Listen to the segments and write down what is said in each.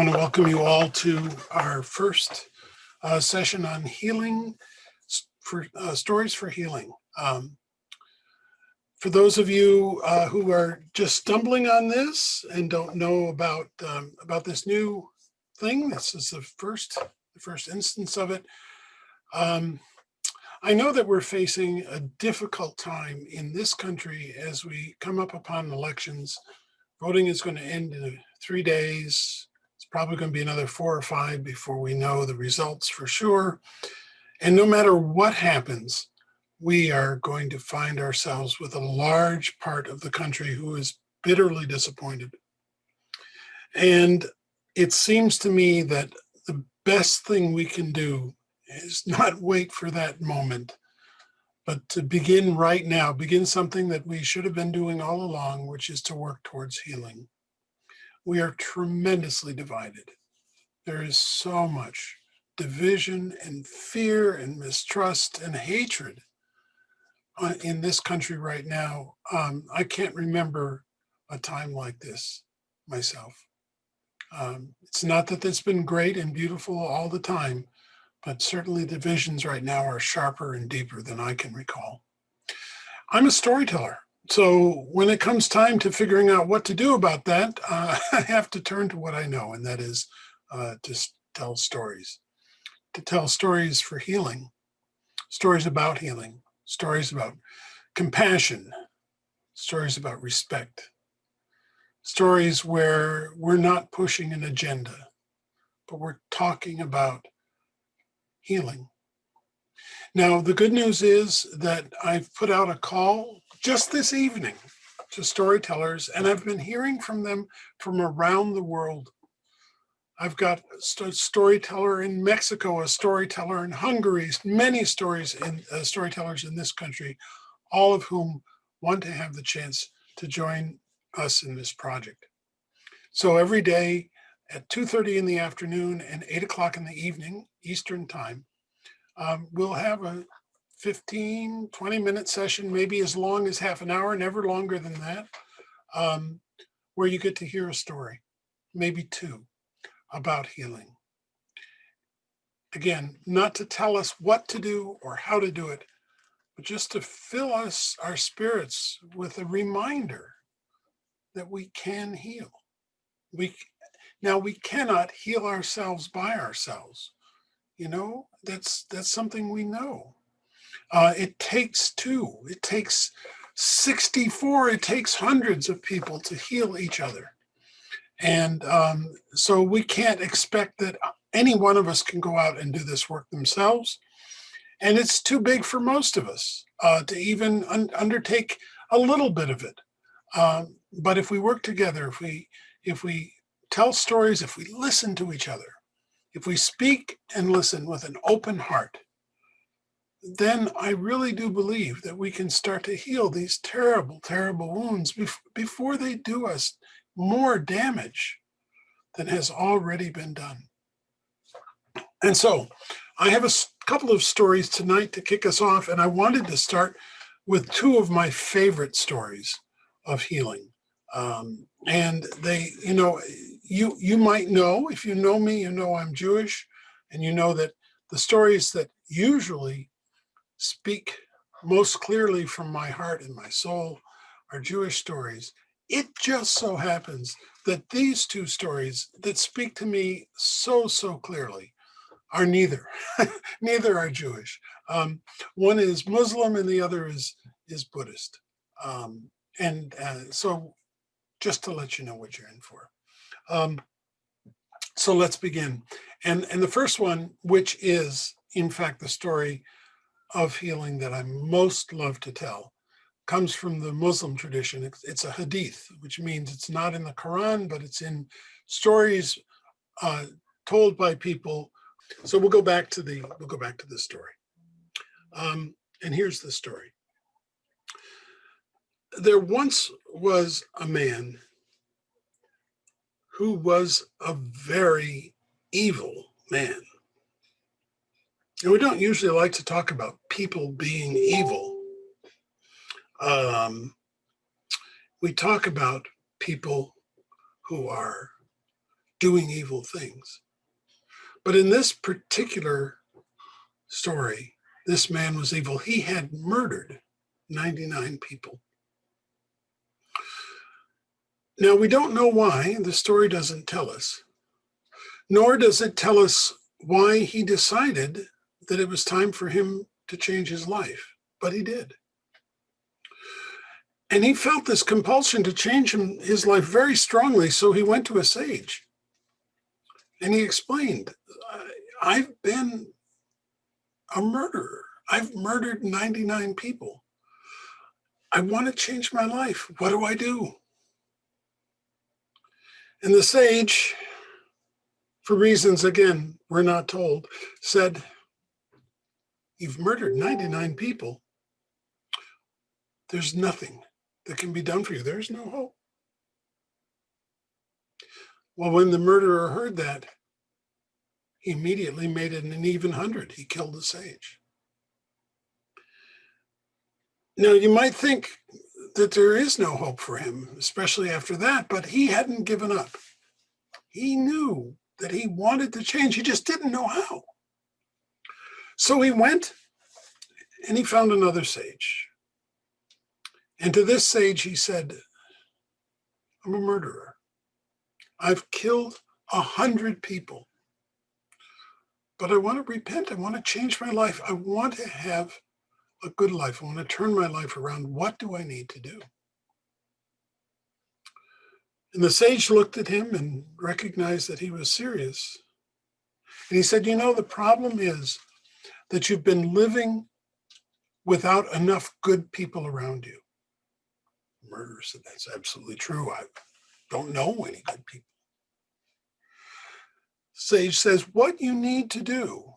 want to welcome you all to our first session on healing, for stories for healing. For those of you who are just stumbling on this and don't know about this new thing, this is the first instance of it. I know that we're facing a difficult time in this country as we come up upon elections. Voting is going to end in 3 days. It's probably going to be another 4 or 5 before we know the results for sure. And no matter what happens, we are going to find ourselves with a large part of the country who is bitterly disappointed. And it seems to me that the best thing we can do is not wait for that moment, but to begin right now, begin something that we should have been doing all along, which is to work towards healing. We are tremendously divided. There is so much division and fear and mistrust and hatred in this country right now. I can't remember a time like this myself. It's not that it's been great and beautiful all the time, but certainly divisions right now are sharper and deeper than I can recall. I'm a storyteller. So when it comes time to figuring out what to do about that, I have to turn to what I know, and that is to tell stories. To tell stories for healing, stories about healing, stories about compassion, stories about respect, stories where we're not pushing an agenda, but we're talking about healing. Now, the good news is that I've put out a call just this evening to storytellers, and I've been hearing from them from around the world. I've got a storyteller in Mexico, a storyteller in Hungary, many storytellers in this country, all of whom want to have the chance to join us in this project. So every day at 2:30 in the afternoon and 8 o'clock in the evening, Eastern time, we'll have a 15, 20-minute session, maybe as long as half an hour, never longer than that, where you get to hear a story, maybe 2, about healing. Again, not to tell us what to do or how to do it, but just to fill our spirits with a reminder that we can heal. Now, we cannot heal ourselves by ourselves. You know, that's something we know. It takes 2, it takes 64, it takes hundreds of people to heal each other. And so we can't expect that any one of us can go out and do this work themselves. And it's too big for most of us to even undertake a little bit of it. But if we work together, if we tell stories, if we listen to each other, if we speak and listen with an open heart, then I really do believe that we can start to heal these terrible, terrible wounds before they do us more damage than has already been done. And so I have a couple of stories tonight to kick us off, and I wanted to start with 2 of my favorite stories of healing. And they, you might know, if you know me, you know I'm Jewish, and you know that the stories that usually speak most clearly from my heart and my soul are Jewish stories. It just so happens that these 2 stories that speak to me so clearly are neither. Neither are Jewish. One is Muslim and the other is Buddhist. So just to let you know what you're in for. So let's begin. And the first one, which is in fact the story of healing that I most love to tell, comes from the Muslim tradition. It's a hadith, which means it's not in the Quran, but it's in stories told by people. So we'll go back to the story. And here's the story. There once was a man who was a very evil man. And we don't usually like to talk about people being evil. We talk about people who are doing evil things. But in this particular story, this man was evil. He had murdered 99 people. Now, we don't know why. The story doesn't tell us, nor does it tell us why he decided that it was time for him to change his life, but he did. And he felt this compulsion to change his life very strongly, so he went to a sage. And he explained, I've been a murderer. I've murdered 99 people. I want to change my life. What do I do? And the sage, for reasons, again, we're not told, said, you've murdered 99 people. There's nothing that can be done for you. There's no hope. Well, when the murderer heard that, he immediately made it an even 100. He killed the sage. Now, you might think that there is no hope for him, especially after that, but he hadn't given up. He knew that he wanted to change. He just didn't know how. So he went and he found another sage. And to this sage, he said, I'm a murderer. I've killed 100 people. But I want to repent. I want to change my life. I want to have a good life. I want to turn my life around. What do I need to do? And the sage looked at him and recognized that he was serious. And he said, the problem is that you've been living without enough good people around you. The murderer said, that's absolutely true. I don't know any good people. Sage says, what you need to do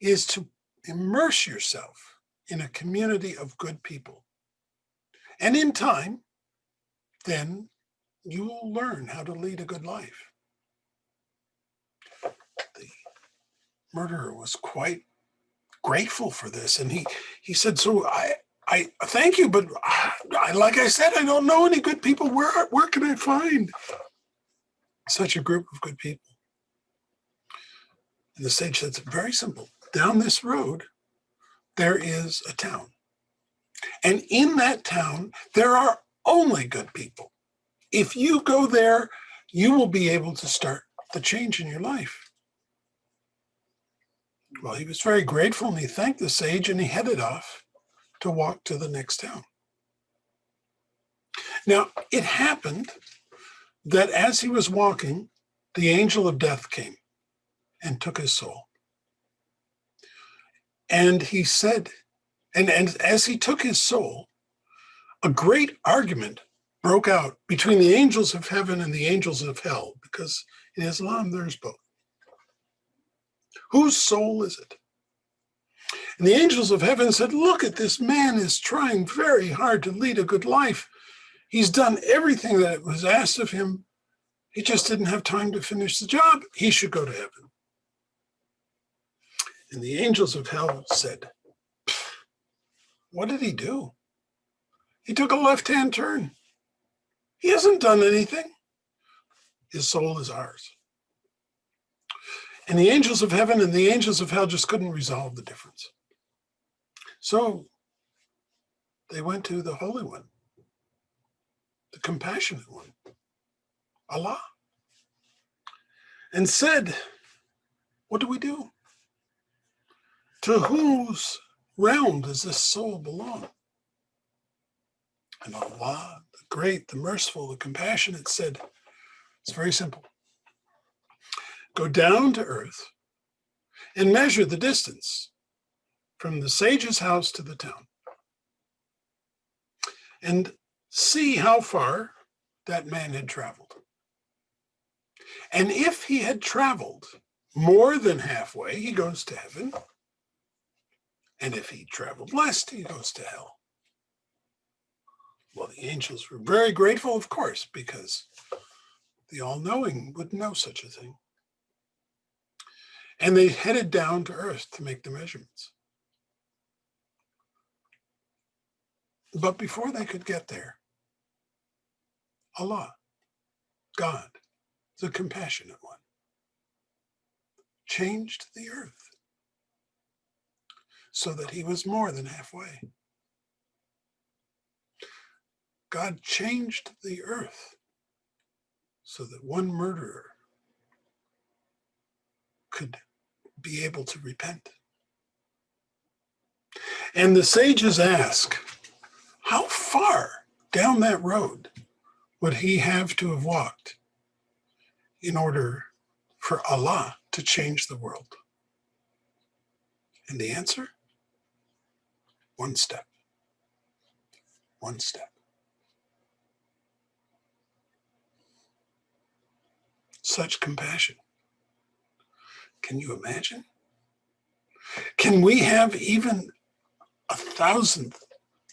is to immerse yourself in a community of good people. And in time, then you will learn how to lead a good life. The murderer was quite grateful for this. And he said, so I thank you, but like I said, I don't know any good people. Where can I find such a group of good people? And the sage said, it's very simple. Down this road, there is a town. And in that town, there are only good people. If you go there, you will be able to start the change in your life. Well, he was very grateful and he thanked the sage and he headed off to walk to the next town. Now, it happened that as he was walking, the angel of death came and took his soul. And he said, and as he took his soul, a great argument broke out between the angels of heaven and the angels of hell, because in Islam, there's both. Whose soul is it? And the angels of heaven said, look at this man is trying very hard to lead a good life. He's done everything that was asked of him. He just didn't have time to finish the job. He should go to heaven. And the angels of hell said, what did he do? He took a left-hand turn. He hasn't done anything. His soul is ours. And the angels of heaven and the angels of hell just couldn't resolve the difference. So they went to the Holy One, the compassionate one, Allah, and said, what do we do? To whose realm does this soul belong? And Allah, the great, the merciful, the compassionate, said, it's very simple. Go down to earth and measure the distance from the sage's house to the town. And see how far that man had traveled. And if he had traveled more than halfway, he goes to heaven. And if he traveled less, he goes to hell. Well, the angels were very grateful, of course, because the all-knowing would know such a thing. And they headed down to earth to make the measurements. But before they could get there, Allah, God, the compassionate one, changed the earth so that he was more than halfway. God changed the earth so that one murderer could be able to repent. And the sages ask, how far down that road would he have to have walked in order for Allah to change the world? And the answer? One step. One step. Such compassion. Can you imagine? Can we have even 1,000th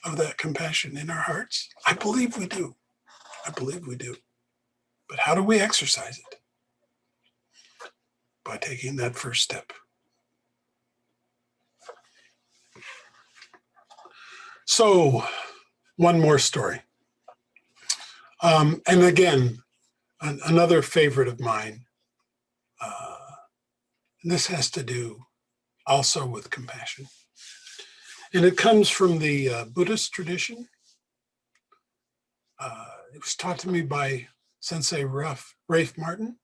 of that compassion in our hearts? I believe we do. I believe we do. But how do we exercise it? By taking that first step. So, one more story. And again, another favorite of mine. And this has to do also with compassion. And it comes from the Buddhist tradition. It was taught to me by Sensei Rafe Martin,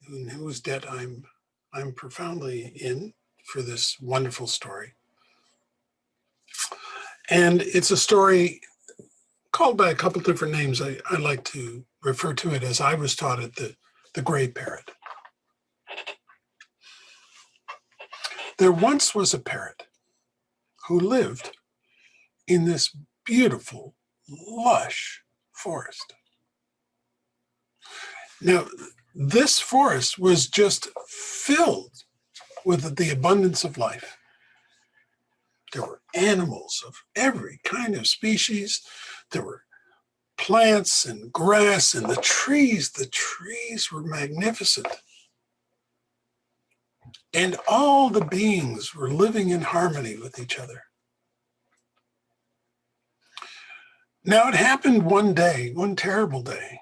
in whose debt I'm profoundly in for this wonderful story. And it's a story called by a couple different names. I like to refer to it as I was taught it, the Grey Parrot. There once was a parrot who lived in this beautiful, lush forest. Now, this forest was just filled with the abundance of life. There were animals of every kind of species. There were plants and grass and the trees were magnificent. And all the beings were living in harmony with each other. Now it happened one day, one terrible day,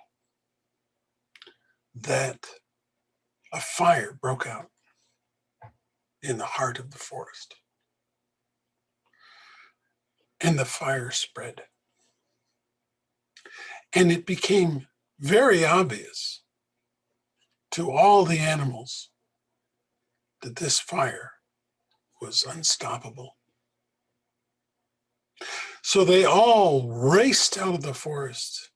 that a fire broke out in the heart of the forest. And the fire spread. And it became very obvious to all the animals that this fire was unstoppable. So they all raced out of the forest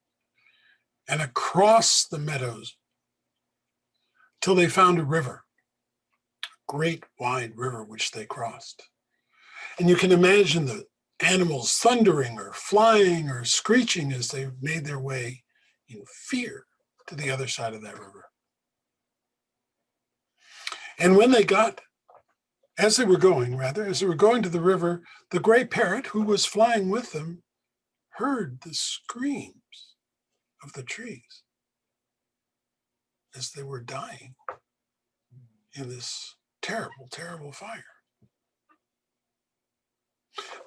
and across the meadows till they found a river, a great wide river which they crossed. And you can imagine the animals thundering or flying or screeching as they made their way in fear to the other side of that river. And when they got, as they were going to the river, the Grey Parrot, who was flying with them, heard the screams of the trees as they were dying in this terrible, terrible fire.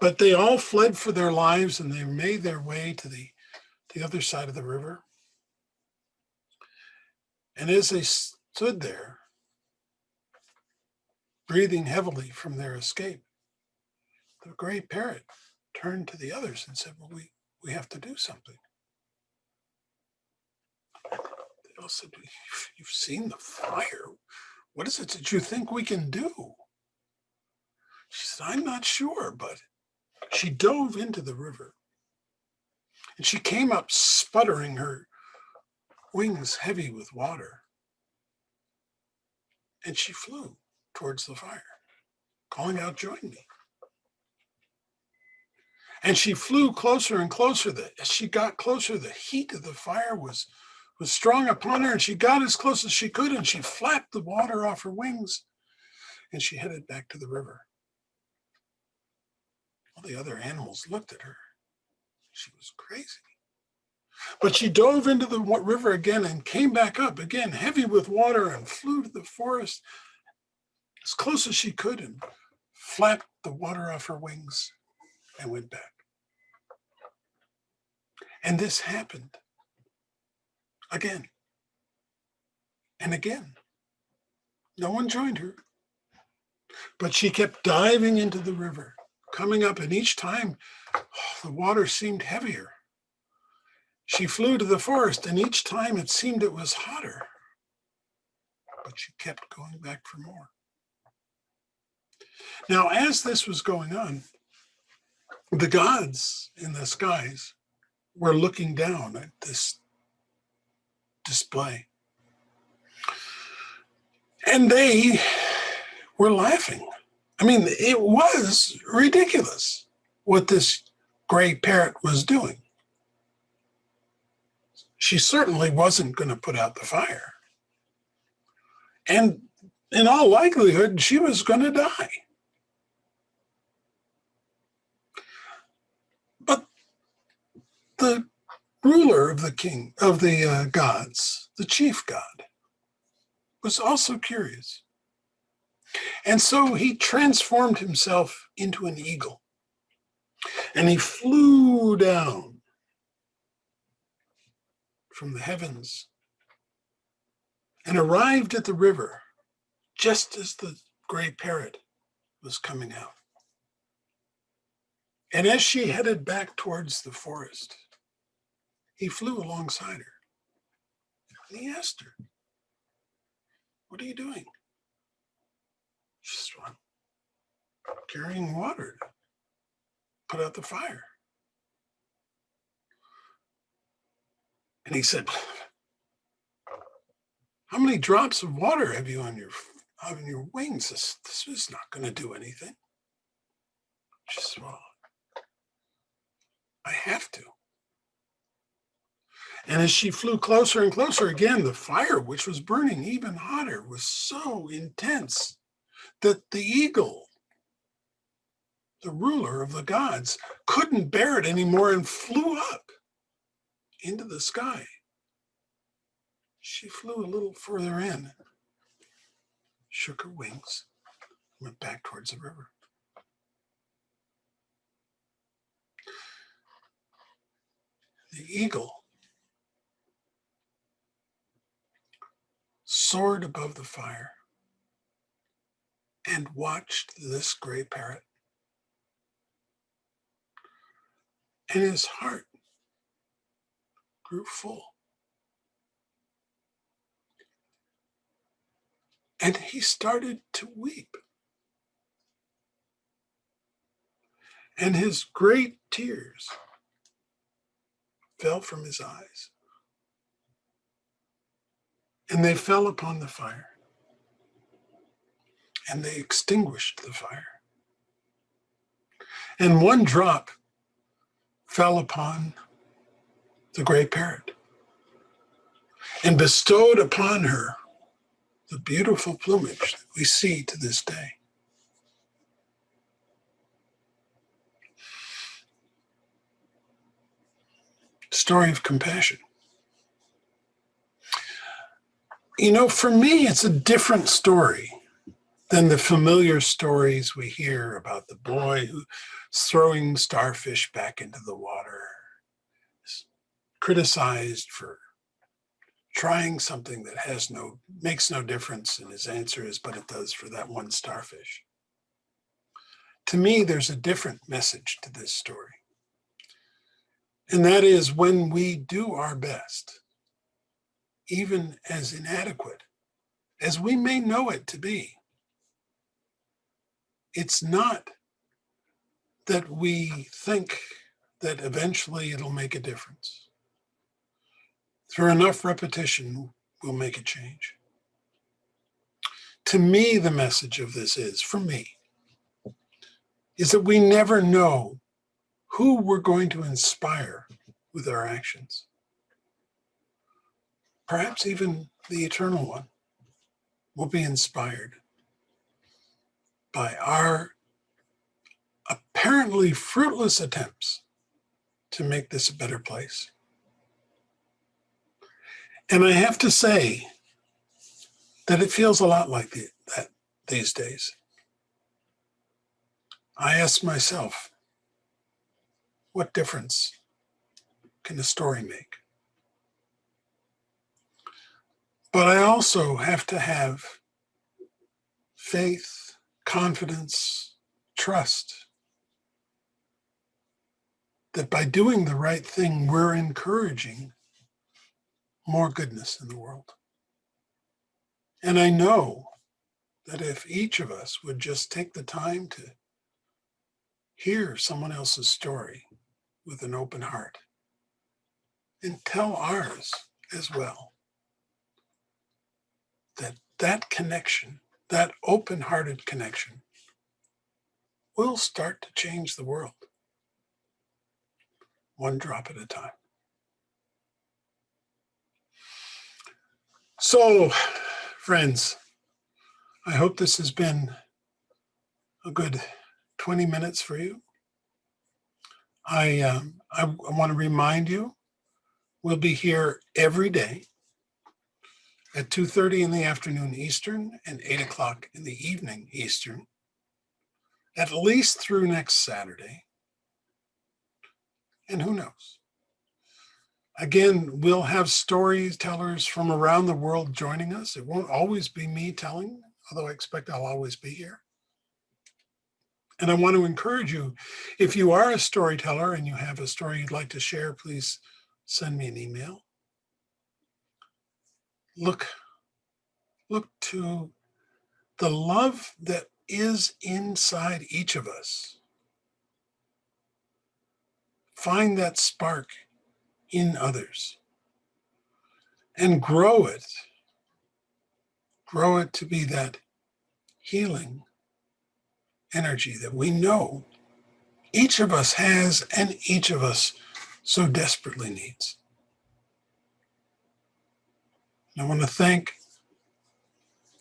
But they all fled for their lives and they made their way to the other side of the river. And as they stood there, breathing heavily from their escape, the Grey Parrot turned to the others and said, well, we have to do something. They all said, you've seen the fire. What is it that you think we can do? She said, I'm not sure, but she dove into the river. And she came up sputtering, her wings heavy with water. And she flew towards the fire, calling out, join me. And she flew closer and closer. As she got closer, the heat of the fire was strong upon her, and she got as close as she could, and she flapped the water off her wings, and she headed back to the river. All the other animals looked at her. She was crazy. But she dove into the river again and came back up again, heavy with water, and flew to the forest as close as she could and flapped the water off her wings and went back. And this happened again And again, no one joined her, but she kept diving into the river, coming up, and each time the water seemed heavier. She flew to the forest, and each time it seemed it was hotter, but she kept going back for more. Now, as this was going on, the gods in the skies were looking down at this display. And they were laughing. I mean, it was ridiculous what this gray parrot was doing. She certainly wasn't going to put out the fire. And in all likelihood, she was going to die. But the ruler of the gods, the chief god, was also curious. And so he transformed himself into an eagle. And he flew down from the heavens and arrived at the river just as the gray parrot was coming out. And as she headed back towards the forest, he flew alongside her. And he asked her, "What are you doing?" She said, "I'm carrying water to put out the fire." And he said, "How many drops of water have you on your wings? This is not going to do anything." She said, "Well, I have to." And as she flew closer and closer again, the fire, which was burning even hotter, was so intense that the eagle, the ruler of the gods, couldn't bear it anymore and flew up into the sky. She flew a little further in, shook her wings, went back towards the river. The eagle soared above the fire and watched this gray parrot. And his heart grew full. And he started to weep. And his great tears fell from his eyes. And they fell upon the fire. And they extinguished the fire. And one drop fell upon the gray parrot and bestowed upon her the beautiful plumage that we see to this day. Story of compassion. You know, for me, it's a different story than the familiar stories we hear about the boy who's throwing starfish back into the water, criticized for trying something that makes no difference, and his answer is, "But it does for that one starfish." To me, there's a different message to this story. And that is, when we do our best, even as inadequate as we may know it to be, it's not that we think that eventually it'll make a difference. Through enough repetition, we'll make a change. To me, the message of this is, for me, is that we never know who we're going to inspire with our actions. Perhaps even the Eternal One will be inspired by our apparently fruitless attempts to make this a better place. And I have to say that it feels a lot like that these days. I ask myself, what difference can a story make? But I also have to have faith, confidence, trust that by doing the right thing, we're encouraging more goodness in the world. And I know that if each of us would just take the time to hear someone else's story with an open heart and tell ours as well, that connection, that open-hearted connection, will start to change the world, one drop at a time. So, friends, I hope this has been a good 20 minutes for you. I want to remind you, we'll be here every day at 2:30 in the afternoon Eastern and 8 o'clock in the evening Eastern, at least through next Saturday. And who knows? Again, we'll have storytellers from around the world joining us. It won't always be me telling, although I expect I'll always be here. And I want to encourage you, if you are a storyteller and you have a story you'd like to share, please send me an email. Look to the love that is inside each of us. Find that spark in others and grow it. Grow it to be that healing energy that we know each of us has and each of us so desperately needs. And I want to thank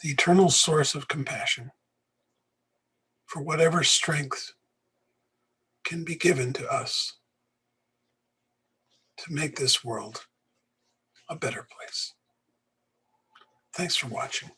the eternal source of compassion for whatever strength can be given to us to make this world a better place. Thanks for watching.